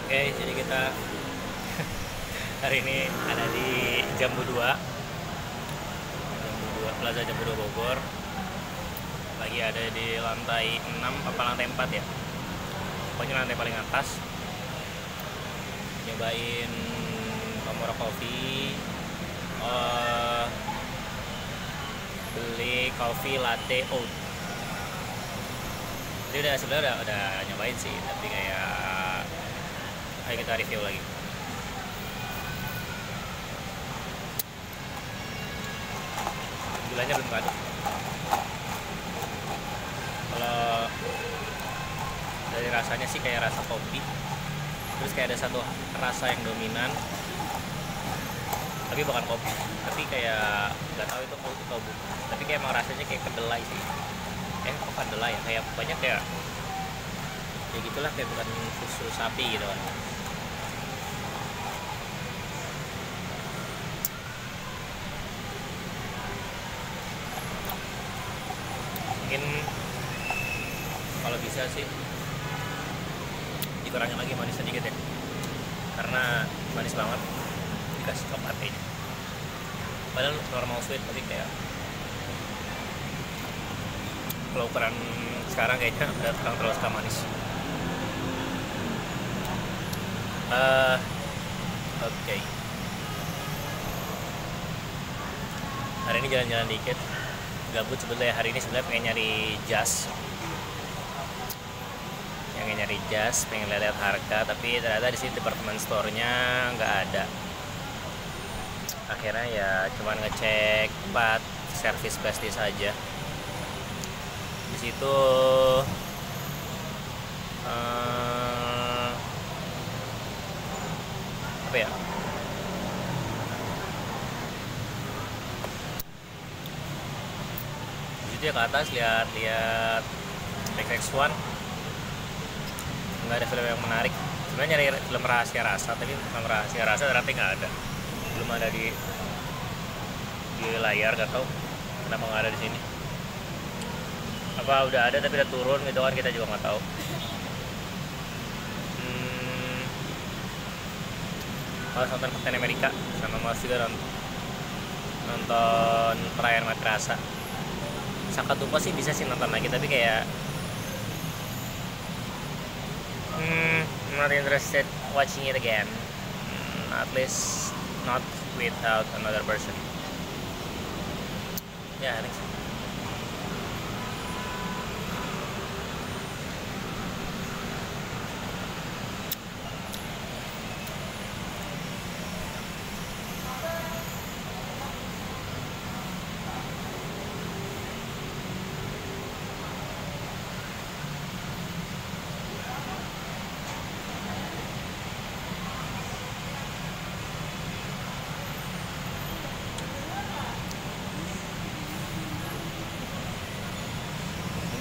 Oke, jadi kita hari ini ada di Jambu 2, Plaza Jambu 2 Bogor. Lagi ada di lantai 6 apa lantai 4 ya. Pokoknya lantai paling atas. Nyobain Tomorrow Coffee. Beli coffee latte oat. Jadi sebenarnya udah nyobain sih, tapi kayak ayo kita review lagi. Gulanya belum aduk. Kalau dari rasanya sih kayak rasa kopi. Terus kayak ada satu rasa yang dominan, tapi bukan kopi. Tapi kayak nggak tahu itu kopi atau bukan. Tapi kayak emang rasanya kayak kedelai sih. Kok kedelai ya? Kayak banyak kayak ya gitulah, kayak bukan susu sapi gitu kan. Mungkin kalau bisa sih dikurangin lagi manis sedikit ya, karena manis banget dikasih coklat kayaknya. Padahal normal sweet, tapi kayak kalau ukuran sekarang kayaknya udah terlalu suka manis. Oke. Hari ini jalan-jalan dikit, gabut sebenarnya. Hari ini sebenarnya pengen nyari jas, pengen lihat harga, tapi ternyata di sini department store-nya nggak ada. Akhirnya ya cuman ngecek tempat service prestis aja. Di situ apa ya? Di situ ya ke atas lihat XX1. Nggak ada film yang menarik. Sebenarnya nyari film rahasia rasa, tapi film rahasia rasa ternyata nggak ada. Belum ada di layar, nggak tahu kenapa nggak ada di sini. Apa udah ada tapi udah turun gitu kan, kita juga nggak tahu. Malas nonton Captain America, sama malas juga nonton Perayaan Mati Rasa. Sakatumpa sih bisa sih nonton lagi, tapi kayak not interested watching it again. At least not without another person. Yeah, I think so.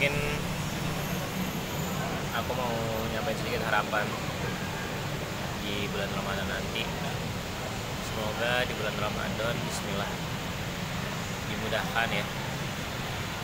Mungkin aku mau nyampain sedikit harapan di bulan Ramadan nanti. Semoga di bulan Ramadan, bismillah, dimudahkan ya.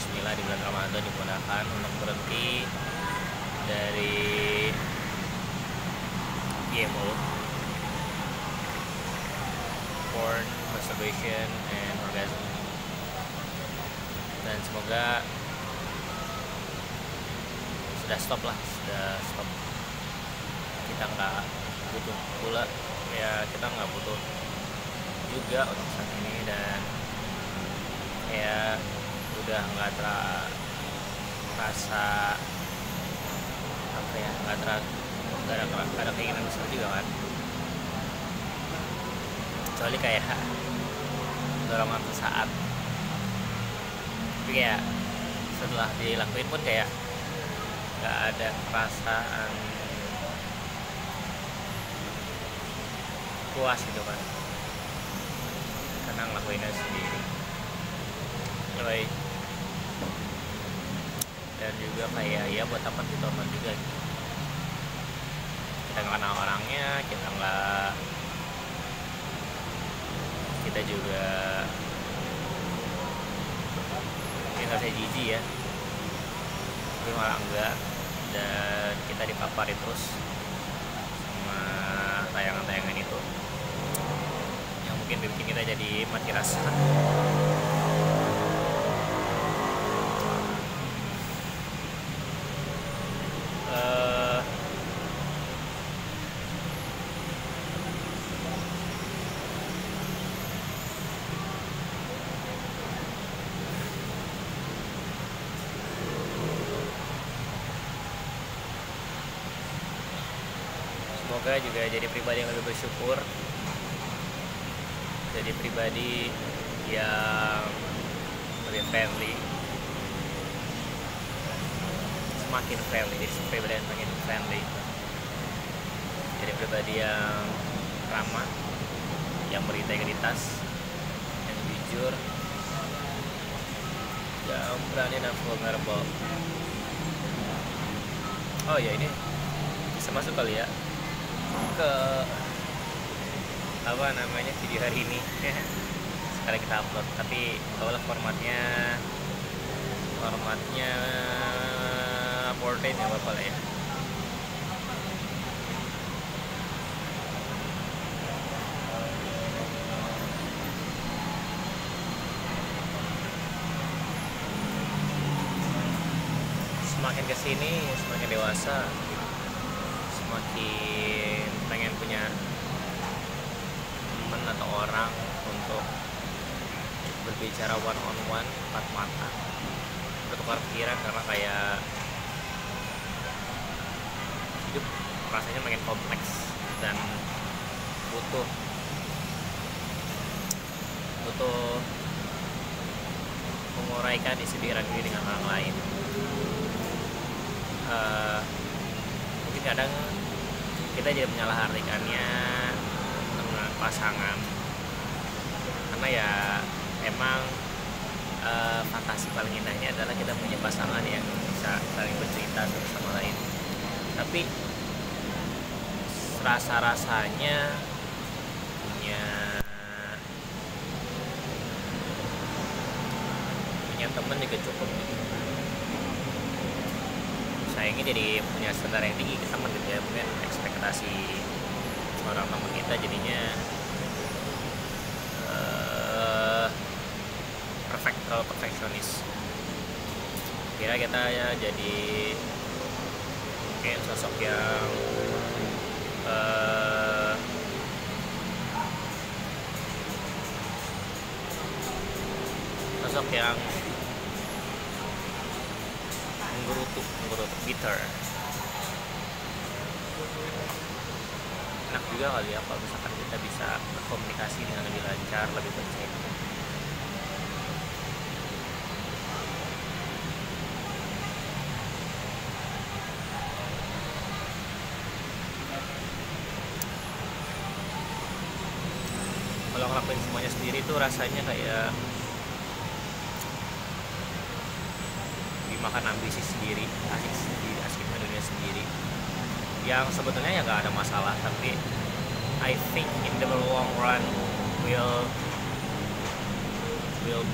Bismillah, di bulan Ramadan dimudahkan untuk berhenti dari GMO, porn, masturbation, and orgasm. Dan semoga sudah stop. Kita nggak butuh pula ya, kita nggak butuh juga untuk saat ini, dan kayak udah nggak terasa apa ya, nggak ada keinginan besar juga kan, kecuali kayak dorongan sesaat. Tapi kayak setelah dilakuin pun kayak nggak ada perasaan puas gitu kan, karena ngelakuinnya sendiri. Anyway, dan juga kayak ya buat apa ditonton juga gitu. Kita nggak kenal orangnya, kita juga nggak saya jijik ya, tapi malah enggak, dan kita dipapari terus sama mungkin bikin kita jadi mati rasa. Semoga juga jadi pribadi yang lebih bersyukur, jadi pribadi yang lebih friendly, semakin friendly, jadi pribadi yang semakin friendly, jadi pribadi yang ramah, yang berintegritas, yang jujur, yang berani dan vulnerable. Oh ya, ini bisa masuk kali ya ke apa namanya video hari ini. Sekarang kita upload, tapi kalau formatnya portrait nggak apa-apa lah ya. Semakin kesini semakin dewasa, semakin pengen punya teman atau orang untuk berbicara one on one, empat mata, bertukar pikiran, karena kayak hidup rasanya makin kompleks dan butuh menguraikan isi pikiran diri dengan orang lain. Mungkin kadang kita jadi menyalahartikannya dengan pasangan, karena ya emang fantasi paling indahnya adalah kita punya pasangan yang bisa saling bercerita satu sama lain. Tapi rasa-rasanya punya temen juga cukup. Sayangnya jadi punya standar yang tinggi ke teman gitu ya, mungkin ekspektasi seorang teman kita jadinya terlalu perfeksionis. Kira kita ya jadi mungkin sosok yang menggerutu, bitter. Enak juga kali ya kalau misalkan kita bisa berkomunikasi dengan lebih lancar, lebih baik. Kalau ngelakuin semuanya sendiri tuh rasanya kayak dimakan ambisi sendiri, asiknya dunia sendiri, yang sebetulnya ya nggak ada masalah, tapi I think in the long run will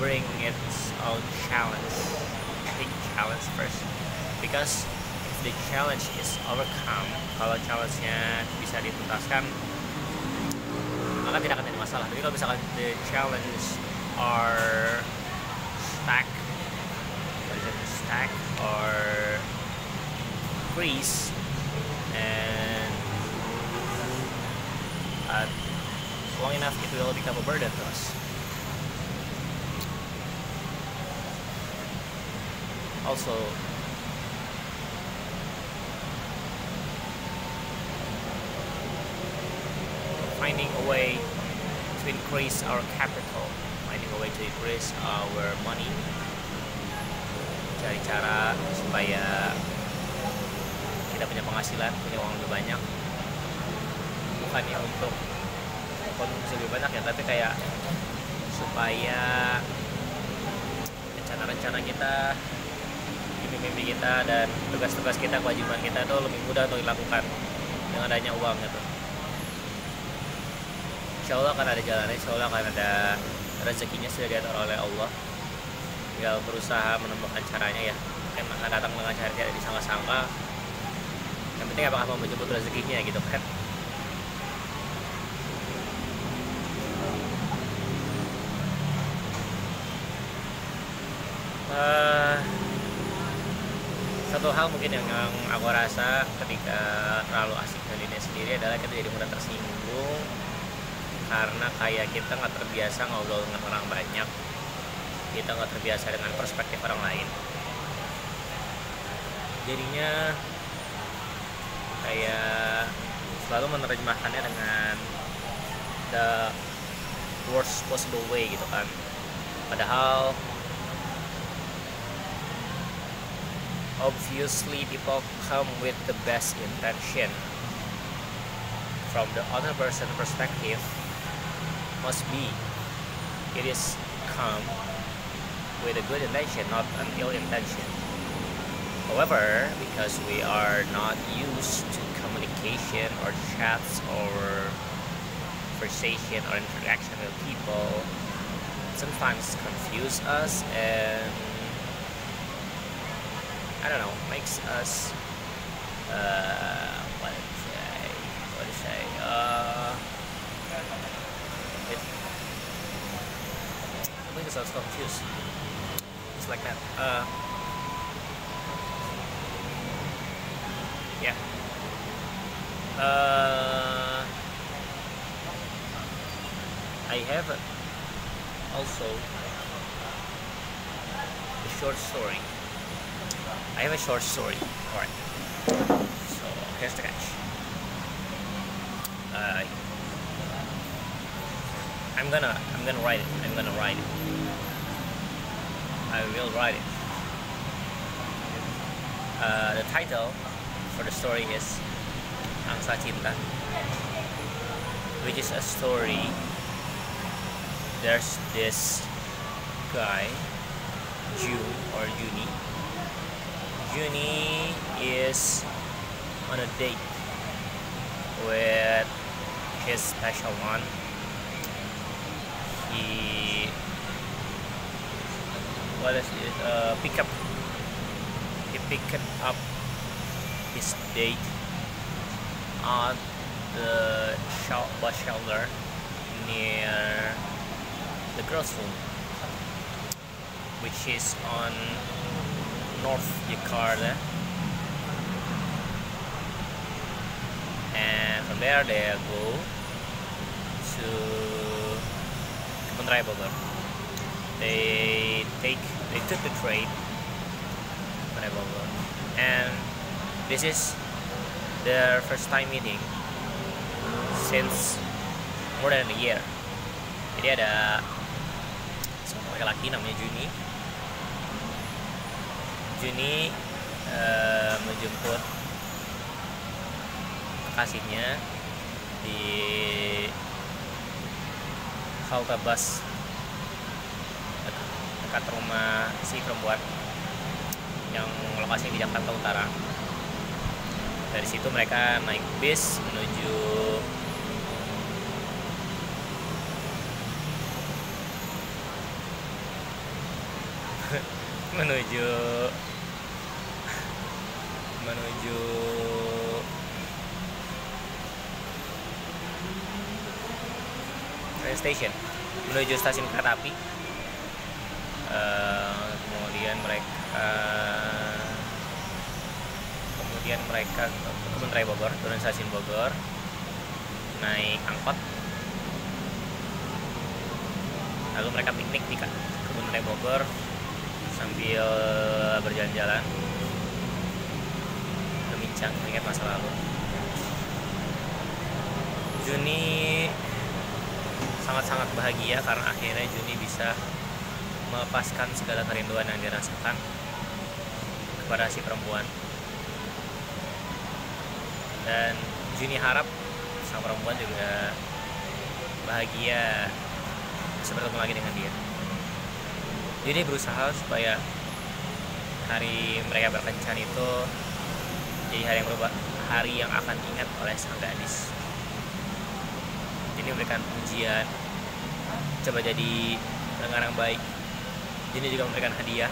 bring its own challenge. Big challenge first, because if the challenge is overcome, kalau challenge-nya bisa dituntaskan, maka tidak akan ada masalah. Tapi kalau misalkan the challenge are stack or freeze, and long enough it will become a burden to us. Also, finding a way to increase our capital, finding a way to increase our money, cari cara supaya kita punya penghasilan, punya uang lebih banyak, bukannya untuk konsumsi lebih banyak ya, tapi kayak supaya rencana-rencana kita, mimpi-mimpi kita, dan tugas-tugas kita, kewajiban kita itu lebih mudah untuk dilakukan dengan adanya uang gitu. Insya Allah akan ada jalannya, insya Allah akan ada rezekinya, sudah diatur oleh Allah. Tinggal berusaha menemukan caranya ya. Mungkin akan datang dengan cara tidak disangka-sangka. Yang penting apakah mau menjemput rezekinya gitu kan. Eh, Satu hal mungkin yang aku rasa ketika terlalu asik dengan dirinya sendiri adalah kita jadi mudah tersinggung karena kayak kita nggak terbiasa ngobrol dengan orang banyak, kita nggak terbiasa dengan perspektif orang lain, jadinya kayak selalu menerjemahkannya dengan the worst possible way gitu kan. Padahal obviously people come with the best intention. From the other person perspective must be it is come with a good intention, not an ill intention. However, because we are not used to communication or chats or conversation or interaction with people, sometimes confuse us and I don't know, makes us what to say it makes us confused. It's like that. Yeah. I have also a short story. I have a short story. Alright. So here's the catch. I'm gonna write it. I will write it. The title for the story is Angsa Cinta, which is a story. There's this guy, Juni. Juni is on a date with his special one. He picked up his date at the bus shelter near the girls' room, which is on North Jakarta, and from there they go to Kebun Raya Bogor. They took the train Kebun Raya Bogor, and this is their first time meeting since more than a year. Jadi ada seorang laki-laki namanya Juni menjemput kekasihnya di halte bus dekat rumah si perempuan yang lokasinya di Jakarta Utara. Dari situ mereka naik bis menuju train station, menuju stasiun kereta api. Kemudian mereka ke Kebun Raya Bogor, turun stasiun Bogor, naik angkot, lalu mereka piknik di Kebun Raya Bogor sambil berjalan-jalan, berbincang, mengingat masa lalu. Juni sangat-sangat bahagia karena akhirnya Juni bisa melepaskan segala kerinduan yang dirasakan kepada si perempuan, dan Juni harap sang perempuan juga bahagia bisa bertemu lagi dengan dia. Jadi berusaha supaya hari mereka berkencan itu jadi hari yang berubah, hari yang akan diingat oleh sang gadis. Jadi memberikan pujian, coba jadi pendengar yang baik. Juni juga memberikan hadiah.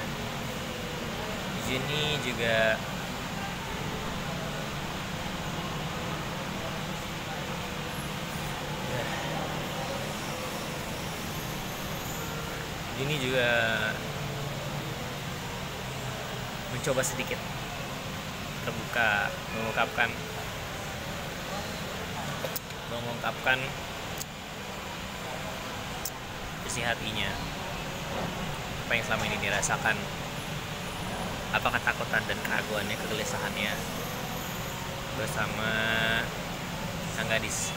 Juni juga mencoba sedikit terbuka mengungkapkan isi hatinya, apa yang selama ini dirasakan, apa ketakutan dan keraguannya, kegelisahannya bersama sang gadis.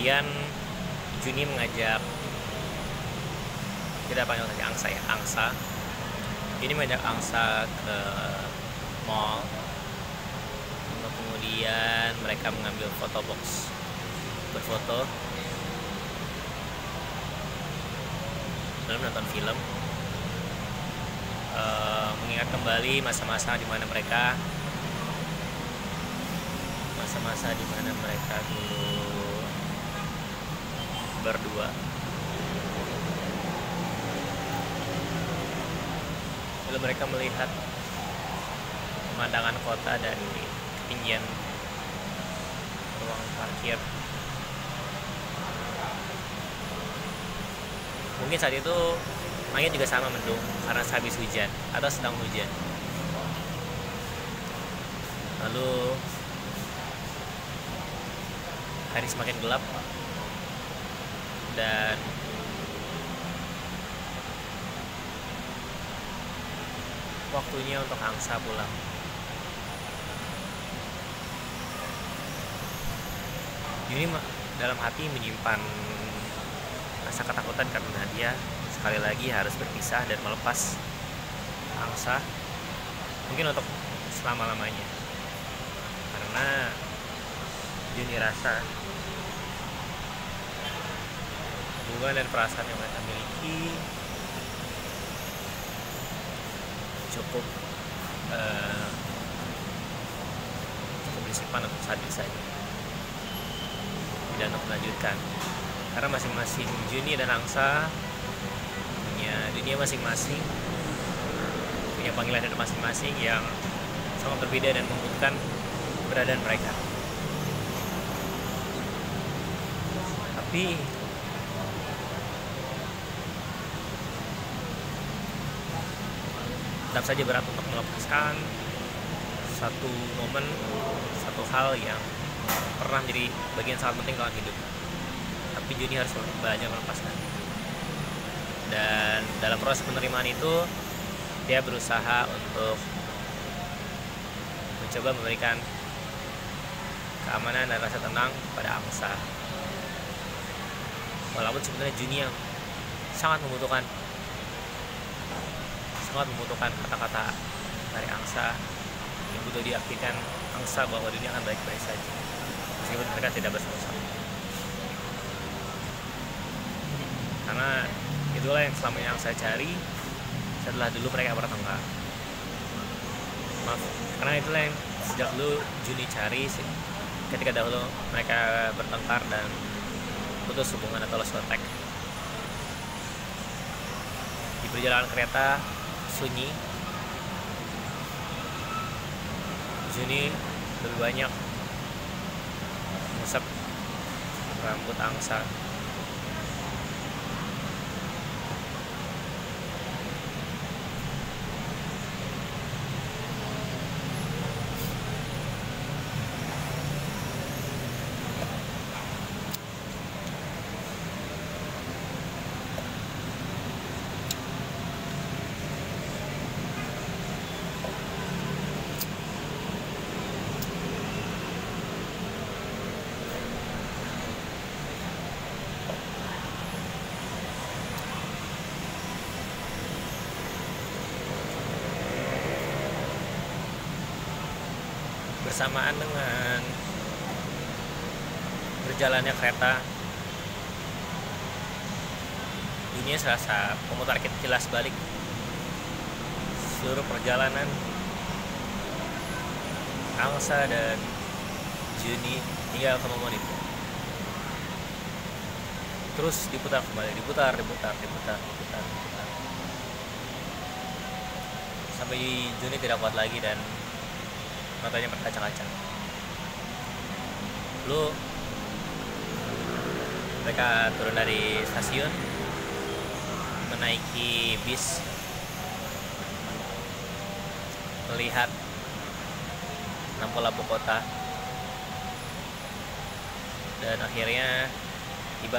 Kemudian Juni mengajak, kita panggil saja Angsa. Ini mengajak Angsa ke mall untuk kemudian mereka mengambil foto box, berfoto lalu menonton film, mengingat kembali masa-masa di mana mereka dulu berdua. Lalu mereka melihat pemandangan kota dari ketinggian ruang parkir. Mungkin saat itu langit juga sama mendung karena habis hujan atau sedang hujan. Lalu hari semakin gelap dan waktunya untuk Angsa pulang. Juni dalam hati menyimpan rasa ketakutan karena dia sekali lagi harus berpisah dan melepas Angsa, mungkin untuk selama-lamanya, karena Juni rasa hubungan dan perasaan yang mereka miliki cukup bersifat untuk saat ini saja, tidak untuk melanjutkan, karena masing-masing Juni dan Angsa punya dunia masing-masing, punya panggilan dan masing-masing yang sangat berbeda dan membutuhkan keberadaan mereka. Tapi tetap saja berat untuk melepaskan satu momen, satu hal yang pernah menjadi bagian sangat penting dalam hidup. Tapi Juni harus banyak melepaskan. Dan dalam proses penerimaan itu, dia berusaha untuk mencoba memberikan keamanan dan rasa tenang pada Angsa. Walaupun sebenarnya Juni yang sangat membutuhkan kata-kata dari Angsa yang butuh diyakinkan Angsa bahwa dunia akan baik-baik saja meskipun mereka tidak bersama-sama. Karena itulah yang selama ini Angsa cari setelah dulu mereka bertengkar. Karena itulah yang sejak dulu Juni cari ketika dahulu mereka bertengkar dan putus hubungan atau lost contact. Di perjalanan kereta sunyi, Juni lebih banyak mengusap rambut Angsa. Bersamaan dengan berjalannya kereta, dunia serasa memutar kilas balik seluruh perjalanan Angsa dan Juni hingga ke momen itu. Terus diputar kembali, diputar. Sampai Juni tidak kuat lagi dan matanya berkaca-kaca. Lalu mereka turun dari stasiun, menaiki bis, melihat lampu-lampu kota, dan akhirnya tiba